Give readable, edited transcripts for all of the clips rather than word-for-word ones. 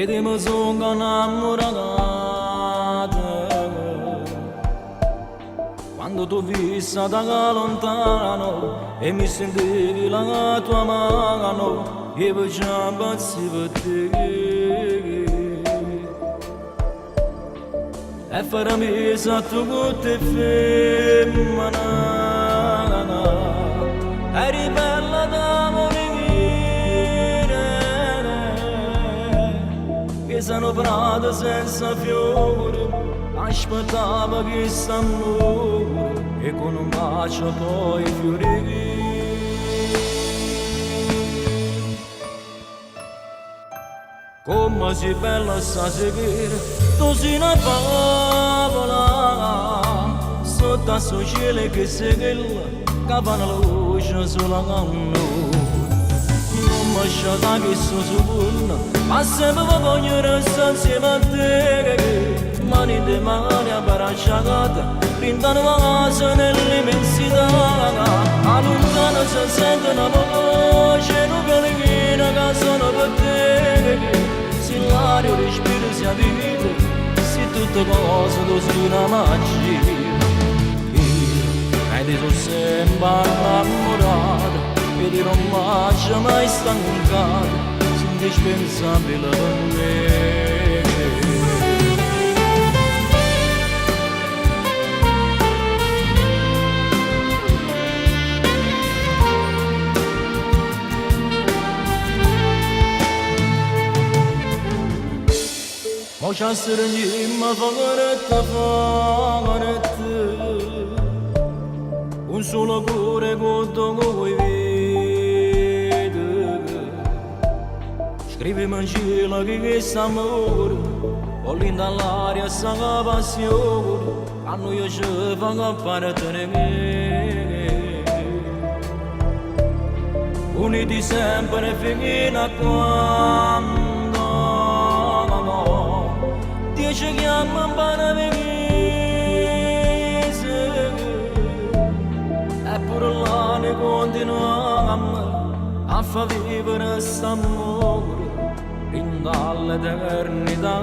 ed mi sono innamorata quando t'ho vista da lontano e mi sentivi la tua mano e facciamo pazzi per te e farmi esatto con te femmina eri bella da morire che sono prata senza fiori aspettava che s'amore e con un bacio poi fiorì come si bella sta seguire tu sei una favola sotto a suo cielo che segue che fa una luce sulla canna non mi sciata che sono sicura ma sempre voglio restare insieme a te mani di mani abbracciate brindano vaso nell'immensità a lontano si sente una voce non pellegrina che sono per te se l'aria respiro sia vita se tutte cose così una magia io sono sempre innamorato e ti non faccio mai stancato sei indispensabile per me mo c'è ma favoretta un solo cuore con voi vede scrivimi in cielo che questo amore ho linda all'aria sta passione a noi io ci fanno appartenere uniti sempre fino a quando ci chiamano Panavese eppure là ne continuiamo a far vivere quest'amore fin dall'eternità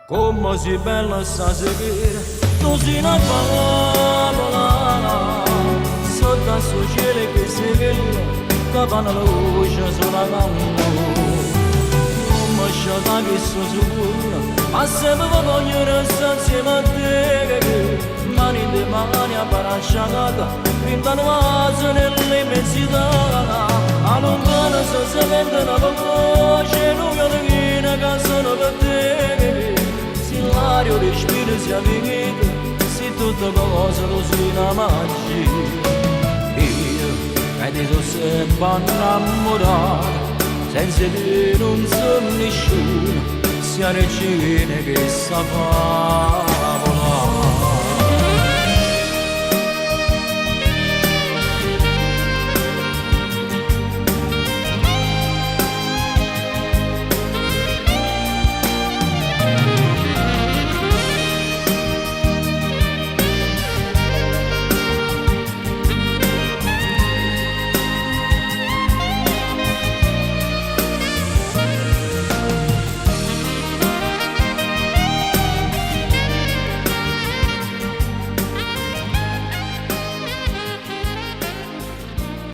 come si bella sta seguire tu sei una favola sotto a suo cielo che segue che fa una luce sulla canna non mi sciata che sono sicura ma sempre voglio restare insieme a te mani di mani abbracciate brindano vaso nell'immensità a lontano si sente una voce non pellegrina che sono per te se l'aria respiro sia vita se tutte cose così una magia ed io sono sempre innamorato senza di non sono nessuno sia regina che sa fare